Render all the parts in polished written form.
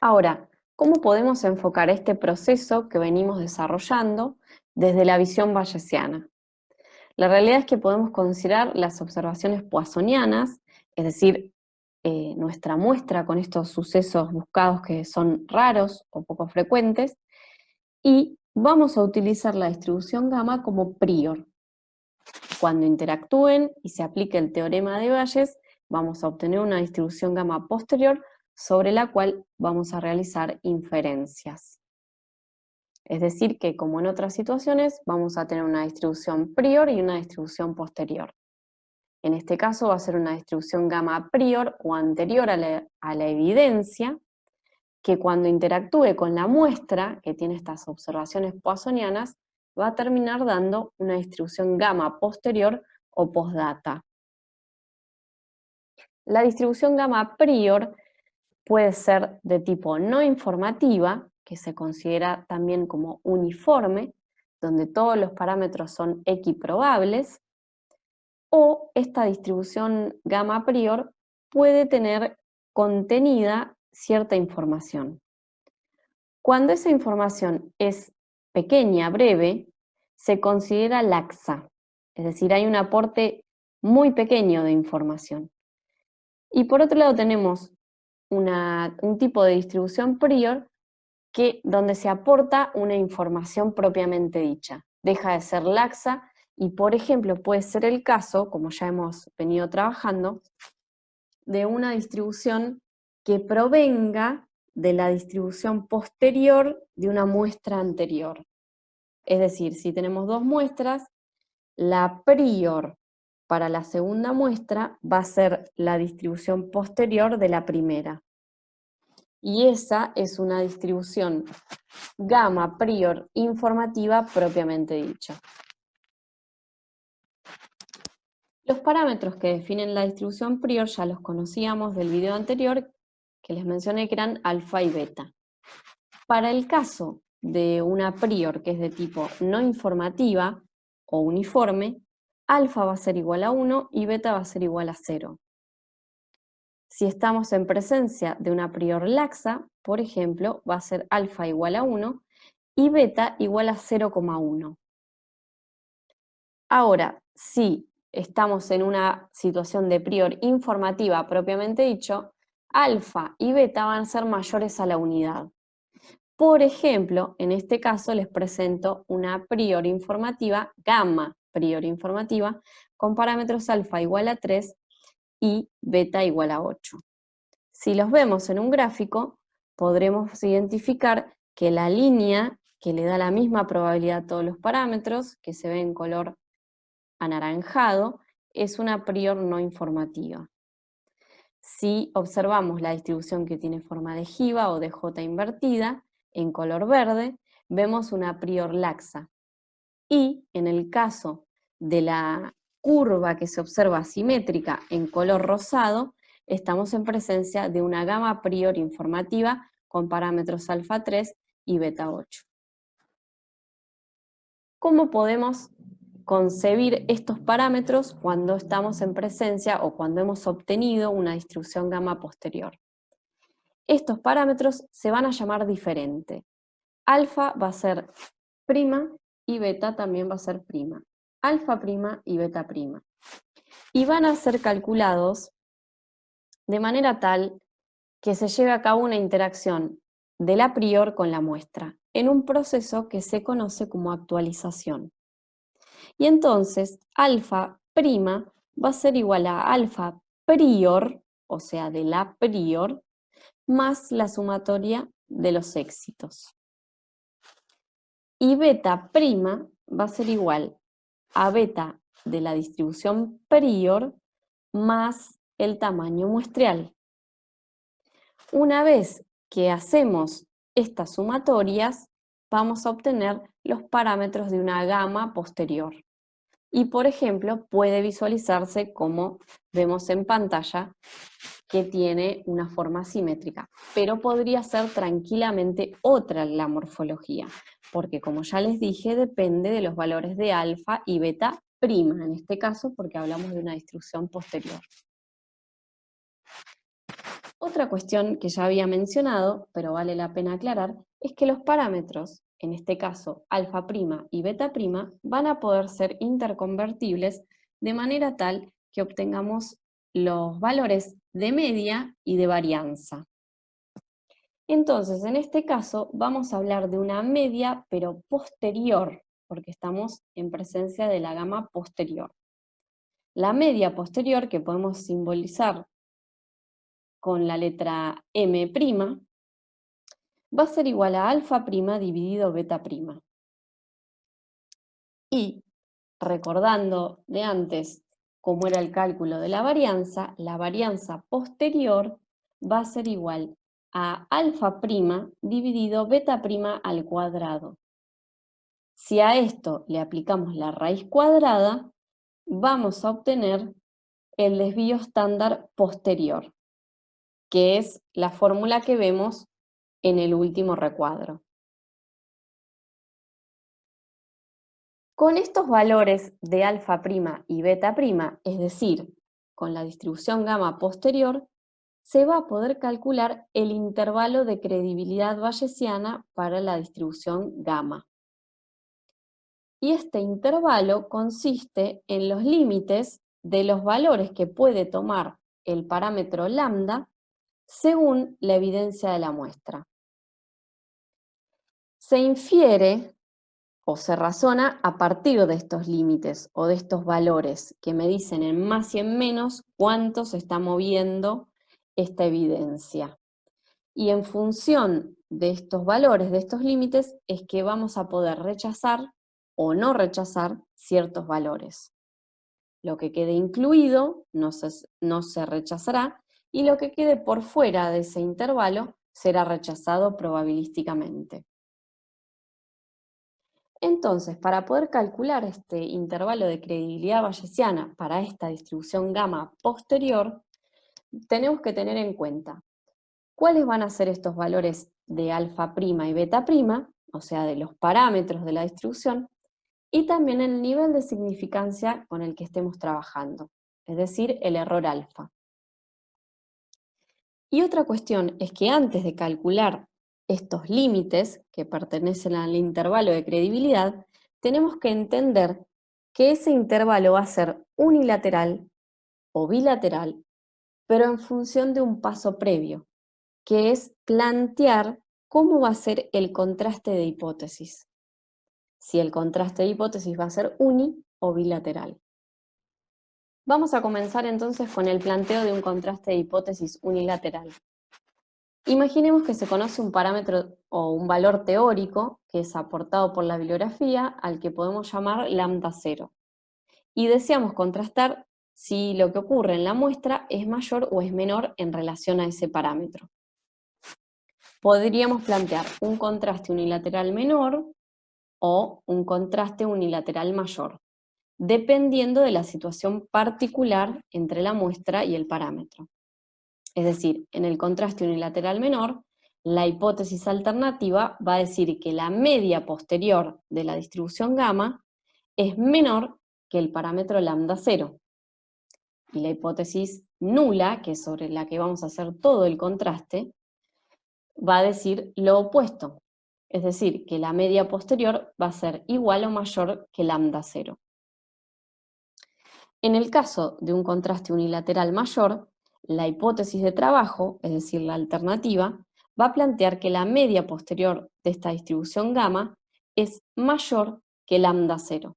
Ahora, ¿cómo podemos enfocar este proceso que venimos desarrollando desde la visión bayesiana? La realidad es que podemos considerar las observaciones poissonianas, es decir, nuestra muestra con estos sucesos buscados que son raros o poco frecuentes, y vamos a utilizar la distribución gamma como prior. Cuando interactúen y se aplique el teorema de Bayes, vamos a obtener una distribución gamma posterior sobre la cual vamos a realizar inferencias. Es decir, que como en otras situaciones, vamos a tener una distribución prior y una distribución posterior. En este caso va a ser una distribución gamma prior o anterior a la evidencia, que cuando interactúe con la muestra que tiene estas observaciones poissonianas, va a terminar dando una distribución gamma posterior o postdata. La distribución gamma prior puede ser de tipo no informativa, que se considera también como uniforme, donde todos los parámetros son equiprobables, o esta distribución gamma prior puede tener contenida cierta información. Cuando esa información es pequeña, breve, se considera laxa, es decir, hay un aporte muy pequeño de información. Y por otro lado tenemos un tipo de distribución prior donde se aporta una información propiamente dicha. Deja de ser laxa y, por ejemplo, puede ser el caso, como ya hemos venido trabajando, de una distribución que provenga de la distribución posterior de una muestra anterior. Es decir, si tenemos dos muestras, la prior para la segunda muestra va a ser la distribución posterior de la primera. Y esa es una distribución gamma prior informativa propiamente dicha. Los parámetros que definen la distribución prior ya los conocíamos del video anterior, que les mencioné que eran alfa y beta. Para el caso de una prior que es de tipo no informativa o uniforme, alfa va a ser igual a 1 y beta va a ser igual a 0. Si estamos en presencia de una prior laxa, por ejemplo, va a ser alfa igual a 1 y beta igual a 0,1. Ahora, si estamos en una situación de prior informativa propiamente dicho, alfa y beta van a ser mayores a la unidad. Por ejemplo, en este caso les presento una prior informativa, gamma prior informativa, con parámetros alfa igual a 3 y beta igual a 8. Si los vemos en un gráfico, podremos identificar que la línea que le da la misma probabilidad a todos los parámetros, que se ve en color anaranjado, es una prior no informativa. Si observamos la distribución que tiene forma de jiba o de J invertida, en color verde, vemos una prior laxa. Y en el caso de la curva que se observa simétrica en color rosado, estamos en presencia de una gamma prior informativa con parámetros alfa 3 y beta 8. ¿Cómo podemos concebir estos parámetros cuando estamos en presencia o cuando hemos obtenido una distribución gamma posterior? Estos parámetros se van a llamar diferente. Alfa va a ser prima y beta también va a ser prima. Alfa prima y beta prima. Y van a ser calculados de manera tal que se lleve a cabo una interacción de la prior con la muestra en un proceso que se conoce como actualización. Y entonces alfa prima va a ser igual a alfa prior, o sea, de la prior, más la sumatoria de los éxitos. Y beta prima va a ser igual a beta de la distribución prior más el tamaño muestreal. Una vez que hacemos estas sumatorias, vamos a obtener los parámetros de una gama posterior. Y, por ejemplo, puede visualizarse como vemos en pantalla, que tiene una forma simétrica, pero podría ser tranquilamente otra la morfología, porque como ya les dije, depende de los valores de alfa y beta prima, en este caso porque hablamos de una distribución posterior. Otra cuestión que ya había mencionado, pero vale la pena aclarar, es que los parámetros, en este caso alfa' y beta', van a poder ser interconvertibles de manera tal que obtengamos los valores de media y de varianza. Entonces, en este caso, vamos a hablar de una media, pero posterior, porque estamos en presencia de la gama posterior. La media posterior, que podemos simbolizar con la letra M', va a ser igual a alfa' dividido beta'. Y, recordando de antes cómo era el cálculo de la varianza posterior va a ser igual a alfa' dividido beta' al cuadrado. Si a esto le aplicamos la raíz cuadrada, vamos a obtener el desvío estándar posterior, que es la fórmula que vemos en el último recuadro. Con estos valores de alfa' y beta', es decir, con la distribución gamma posterior, se va a poder calcular el intervalo de credibilidad bayesiana para la distribución gamma. Y este intervalo consiste en los límites de los valores que puede tomar el parámetro lambda según la evidencia de la muestra. Se infiere o se razona a partir de estos límites o de estos valores que me dicen en más y en menos cuánto se está moviendo esta evidencia. Y en función de estos valores, de estos límites, es que vamos a poder rechazar o no rechazar ciertos valores. Lo que quede incluido no se rechazará y lo que quede por fuera de ese intervalo será rechazado probabilísticamente. Entonces, para poder calcular este intervalo de credibilidad bayesiana para esta distribución gamma posterior, tenemos que tener en cuenta cuáles van a ser estos valores de alfa' y beta', o sea, de los parámetros de la distribución, y también el nivel de significancia con el que estemos trabajando, es decir, el error alfa. Y otra cuestión es que antes de calcular estos límites que pertenecen al intervalo de credibilidad, tenemos que entender que ese intervalo va a ser unilateral o bilateral, pero en función de un paso previo, que es plantear cómo va a ser el contraste de hipótesis. Si el contraste de hipótesis va a ser uni o bilateral. Vamos a comenzar entonces con el planteo de un contraste de hipótesis unilateral. Imaginemos que se conoce un parámetro o un valor teórico que es aportado por la bibliografía al que podemos llamar lambda 0. Y deseamos contrastar si lo que ocurre en la muestra es mayor o es menor en relación a ese parámetro. Podríamos plantear un contraste unilateral menor o un contraste unilateral mayor, dependiendo de la situación particular entre la muestra y el parámetro. Es decir, en el contraste unilateral menor, la hipótesis alternativa va a decir que la media posterior de la distribución gamma es menor que el parámetro lambda 0. Y la hipótesis nula, que es sobre la que vamos a hacer todo el contraste, va a decir lo opuesto. Es decir, que la media posterior va a ser igual o mayor que lambda 0. En el caso de un contraste unilateral mayor, la hipótesis de trabajo, es decir, la alternativa, va a plantear que la media posterior de esta distribución gamma es mayor que lambda 0.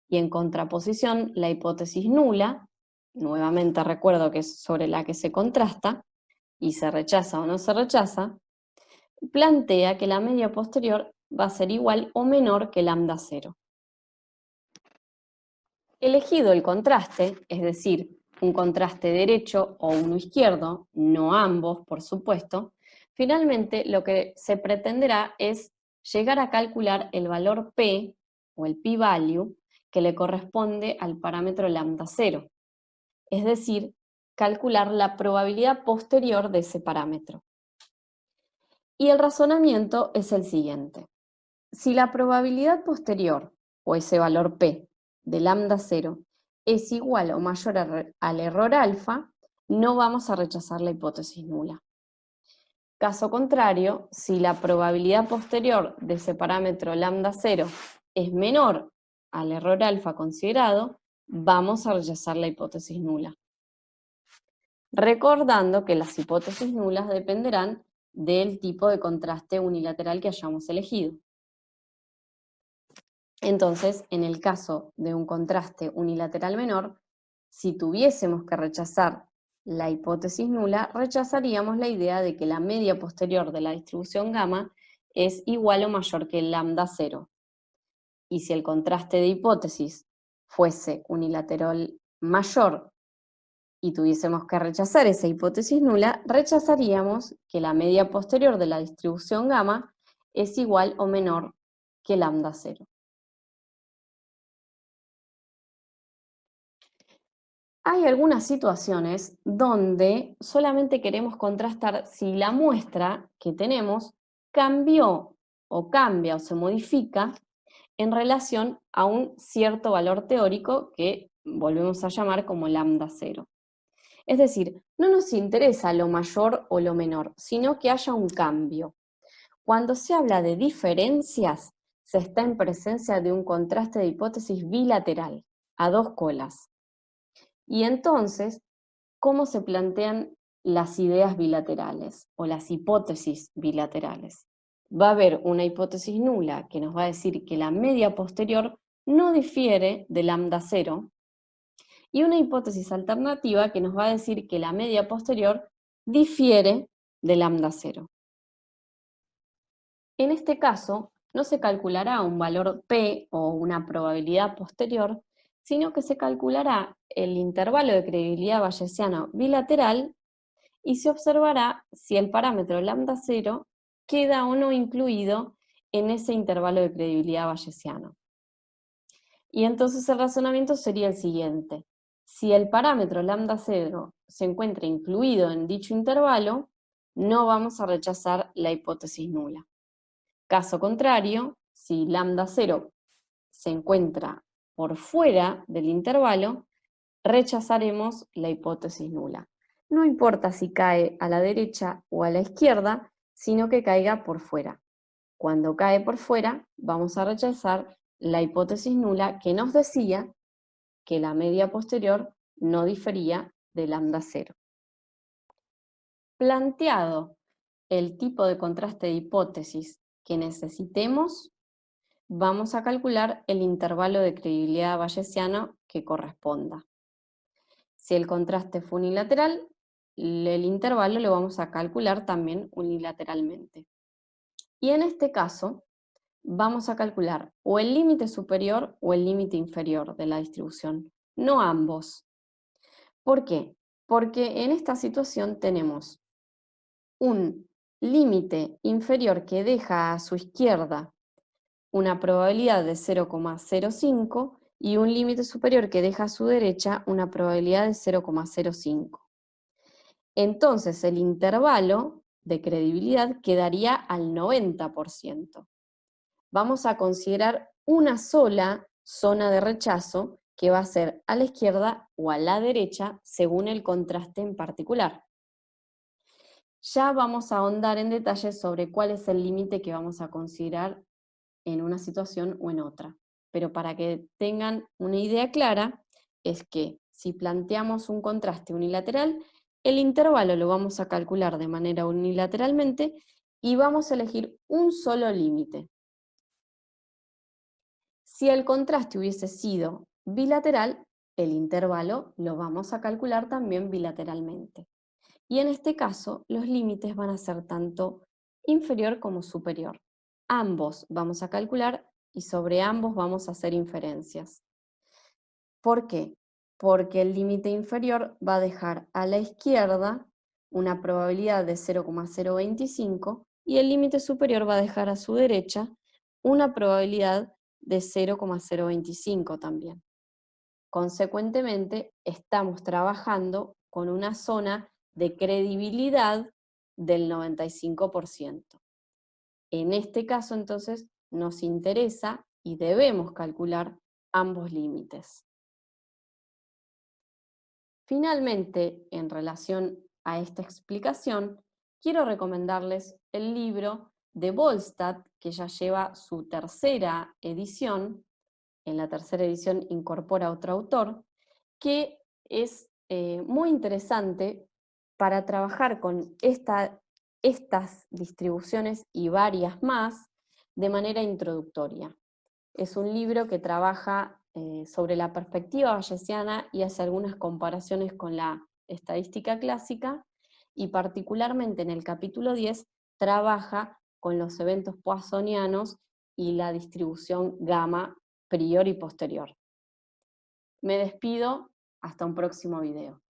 Y en contraposición, la hipótesis nula, nuevamente recuerdo que es sobre la que se contrasta, y se rechaza o no se rechaza, plantea que la media posterior va a ser igual o menor que lambda 0. Elegido el contraste, es decir, un contraste derecho o uno izquierdo, no ambos, por supuesto, finalmente lo que se pretenderá es llegar a calcular el valor P, o el p-value, que le corresponde al parámetro lambda 0, es decir, calcular la probabilidad posterior de ese parámetro. Y el razonamiento es el siguiente. Si la probabilidad posterior, o ese valor P, de lambda 0, es igual o mayor al error alfa, no vamos a rechazar la hipótesis nula. Caso contrario, si la probabilidad posterior de ese parámetro lambda 0 es menor al error alfa considerado, vamos a rechazar la hipótesis nula. Recordando que las hipótesis nulas dependerán del tipo de contraste unilateral que hayamos elegido. Entonces, en el caso de un contraste unilateral menor, si tuviésemos que rechazar la hipótesis nula, rechazaríamos la idea de que la media posterior de la distribución gamma es igual o mayor que el lambda 0. Y si el contraste de hipótesis fuese unilateral mayor y tuviésemos que rechazar esa hipótesis nula, rechazaríamos que la media posterior de la distribución gamma es igual o menor que lambda 0. Hay algunas situaciones donde solamente queremos contrastar si la muestra que tenemos cambió o cambia o se modifica en relación a un cierto valor teórico que volvemos a llamar como lambda 0. Es decir, no nos interesa lo mayor o lo menor, sino que haya un cambio. Cuando se habla de diferencias, se está en presencia de un contraste de hipótesis bilateral, a dos colas. Y entonces, ¿cómo se plantean las ideas bilaterales o las hipótesis bilaterales? Va a haber una hipótesis nula que nos va a decir que la media posterior no difiere de lambda 0, y una hipótesis alternativa que nos va a decir que la media posterior difiere de lambda 0. En este caso, no se calculará un valor P o una probabilidad posterior, sino que se calculará el intervalo de credibilidad bayesiano bilateral y se observará si el parámetro lambda 0 queda o no incluido en ese intervalo de credibilidad bayesiano. Y entonces el razonamiento sería el siguiente. Si el parámetro lambda 0 se encuentra incluido en dicho intervalo, no vamos a rechazar la hipótesis nula. Caso contrario, si lambda 0 se encuentra por fuera del intervalo, rechazaremos la hipótesis nula. No importa si cae a la derecha o a la izquierda, sino que caiga por fuera. Cuando cae por fuera, vamos a rechazar la hipótesis nula que nos decía que la media posterior no difería de lambda 0. Planteado el tipo de contraste de hipótesis que necesitemos, vamos a calcular el intervalo de credibilidad bayesiano que corresponda. Si el contraste fue unilateral, el intervalo lo vamos a calcular también unilateralmente. Y en este caso, vamos a calcular o el límite superior o el límite inferior de la distribución, no ambos. ¿Por qué? Porque en esta situación tenemos un límite inferior que deja a su izquierda una probabilidad de 0,05 y un límite superior que deja a su derecha una probabilidad de 0,05. Entonces el intervalo de credibilidad quedaría al 90%. Vamos a considerar una sola zona de rechazo que va a ser a la izquierda o a la derecha según el contraste en particular. Ya vamos a ahondar en detalle sobre cuál es el límite que vamos a considerar en una situación o en otra. Pero para que tengan una idea clara, es que si planteamos un contraste unilateral, el intervalo lo vamos a calcular de manera unilateralmente y vamos a elegir un solo límite. Si el contraste hubiese sido bilateral, el intervalo lo vamos a calcular también bilateralmente. Y en este caso, los límites van a ser tanto inferior como superior. Ambos vamos a calcular y sobre ambos vamos a hacer inferencias. ¿Por qué? Porque el límite inferior va a dejar a la izquierda una probabilidad de 0,025 y el límite superior va a dejar a su derecha una probabilidad de 0,025 también. Consecuentemente, estamos trabajando con una zona de credibilidad del 95%. En este caso, entonces, nos interesa y debemos calcular ambos límites. Finalmente, en relación a esta explicación, quiero recomendarles el libro de Volstad, que ya lleva su tercera edición. En la tercera edición incorpora otro autor, que es muy interesante para trabajar con estas distribuciones y varias más de manera introductoria. Es un libro que trabaja sobre la perspectiva bayesiana y hace algunas comparaciones con la estadística clásica, y particularmente en el capítulo 10 trabaja con los eventos poissonianos y la distribución gamma prior y posterior. Me despido, hasta un próximo video.